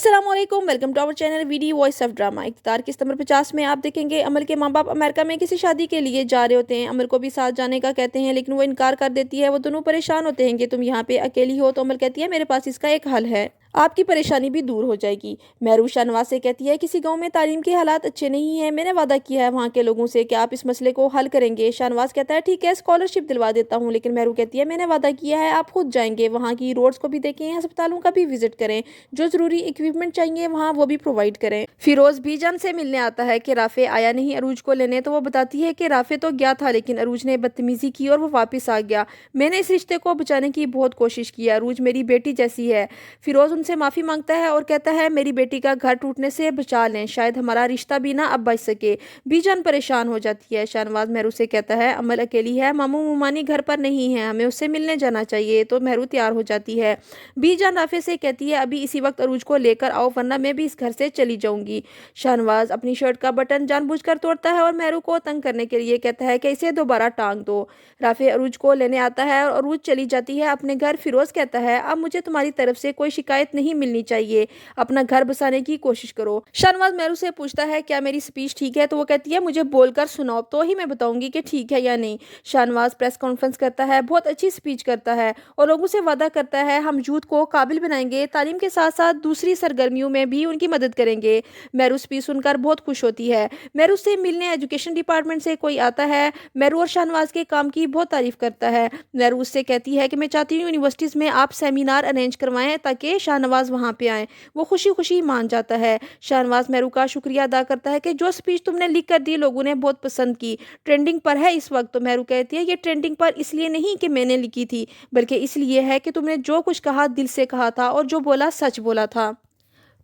अस्सलाम वालेकुम, welcome to our channel V D voice of drama. Ikhtiyar किस्त नंबर 50 में आप देखेंगे अमल के माँ बाप अमेरिका में किसी शादी के लिए जा रहे होते हैं। अमल को भी साथ जाने का कहते हैं लेकिन वो इनकार कर देती है। वो दोनों परेशान होते हैं कि तुम यहाँ पे अकेली हो। तो अमल कहती है मेरे पास इसका एक हल है, आपकी परेशानी भी दूर हो जाएगी। महरू शाहनवाज से कहती है किसी गांव में तालीम के हालात अच्छे नहीं हैं, मैंने वादा किया है वहाँ के लोगों से कि आप इस मसले को हल करेंगे। शाहनवाज कहता है ठीक है, स्कॉलरशिप दिलवा देता हूँ। लेकिन महरू कहती है मैंने वादा किया है, आप खुद जाएंगे, वहाँ की रोड्स को भी देखें, अस्पतालों का भी विजिट करें, जो जरूरी इक्विपमेंट चाहिए वहाँ वो भी प्रोवाइड करें। फिरोज बीजान से मिलने आता है कि राफे आया नहीं अरूज को लेने। तो वो बताती है कि राफे तो गया था लेकिन अरूज ने बदतमीजी की और वो वापस आ गया। मैंने इस रिश्ते को बचाने की बहुत कोशिश की, अरूज मेरी बेटी जैसी है। फिरोज उनसे माफी मांगता है और कहता है मेरी बेटी का घर टूटने से बचा लें, शायद हमारा रिश्ता भी ना अब बच सके। बीजान परेशान हो जाती है। शाहनवाज महरू से कहता है अमल अकेली है, मामू मुमानी घर पर नहीं है, हमें उससे मिलने जाना चाहिए। तो महरू तैयार हो जाती है। बीजान राफे से कहती है अभी इसी वक्त अरूज को लेकर आओ वरना मैं भी इस घर से चली जाऊंगी। शाहनवाज अपनी शर्ट का बटन जानबूझकर तोड़ता है और महरू को तंग करने के लिए कहता है कि इसे दोबारा टांग दो। राफे अरूज को लेने आता है और अरूज चली जाती है अपने घर। फिरोज कहता है अब मुझे तुम्हारी तरफ से कोई शिकायत नहीं मिलनी चाहिए, अपना घर बसाने की कोशिश करो। शाहनवाज महरू से पूछता है क्या मेरी स्पीच ठीक है। तो वो कहती है मुझे बोलकर सुनाओ तो ही मैं बताऊंगी कि ठीक है या नहीं। शाहनवाज प्रेस कॉन्फ्रेंस करता है, बहुत अच्छी स्पीच करता है और लोगों से वादा करता है हम यूथ को काबिल बनाएंगे, तालीम के साथ साथ दूसरी सरगर्मियों में भी उनकी मदद करेंगे। महरू स्पीच सुनकर बहुत खुश होती है। महरू से मिलने एजुकेशन डिपार्टमेंट से कोई आता है। महरू और शाहनवाज के काम की बहुत तारीफ करता है। महरू उससे कहती है कि मैं चाहती हूँ यूनिवर्सिटीज़ में आप सेमिनार अरेंज करवाएं ताकि शाहनवाज वहाँ पे आए। वो खुशी खुशी मान जाता है। शाहनवाज महरू का शुक्रिया अदा करता है कि जो स्पीच तुमने लिख कर दी लोगों ने बहुत पसंद की, ट्रेंडिंग पर है इस वक्त। तो महरू कहती है ये ट्रेंडिंग पर इसलिए नहीं कि मैंने लिखी थी, बल्कि इसलिए है कि तुमने जो कुछ कहा दिल से कहा था और जो बोला सच बोला था।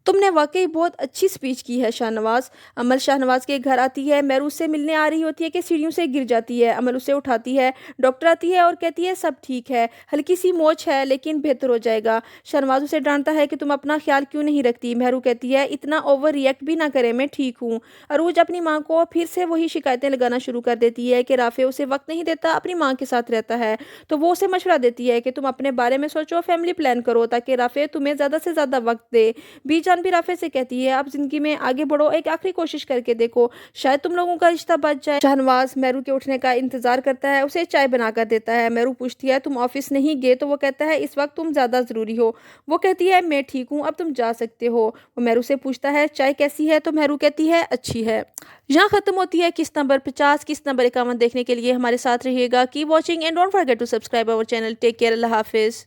तुमने वाकई बहुत अच्छी स्पीच की है शाहनवाज। अमल शाहनवाज के घर आती है। महरू उससे मिलने आ रही होती है कि सीढ़ियों से गिर जाती है। अमल उसे उठाती है। डॉक्टर आती है और कहती है सब ठीक है, हल्की सी मोच है लेकिन बेहतर हो जाएगा। शाहनवाज उसे डांटता है कि तुम अपना ख्याल क्यों नहीं रखती। महरू कहती है इतना ओवर रिएक्ट भी ना करे, मैं ठीक हूँ। अरूज अपनी माँ को फिर से वही शिकायतें लगाना शुरू कर देती है कि राफे उसे वक्त नहीं देता, अपनी माँ के साथ रहता है। तो वो उसे मशवरा देती है कि तुम अपने बारे में सोचो, फैमिली प्लान करो ताकि राफे तुम्हें ज़्यादा से ज़्यादा वक्त दे। बीजान भी राफे से कहती है आप जिंदगी में आगे बढ़ो, एक आखिरी कोशिश करके देखो, शायद तुम लोगों का रिश्ता बच जाए। शाहनवाज महरू के उठने का इंतजार करता है, उसे चाय बनाकर देता है। महरू पूछती है तुम ऑफिस नहीं गए। तो वो कहता है इस वक्त तुम ज्यादा जरूरी हो। वो कहती है मैं ठीक हूँ, अब तुम जा सकते हो। वो महरू से पूछता है चाय कैसी है। तो महरू कहती है अच्छी है। यहाँ खत्म होती है किस्त नंबर 50। किस्त नंबर 51 देखने के लिए हमारे साथ रहिएगा। Keep watching and don't forget to subscribe our channel. Take care, अल्लाह हाफिज।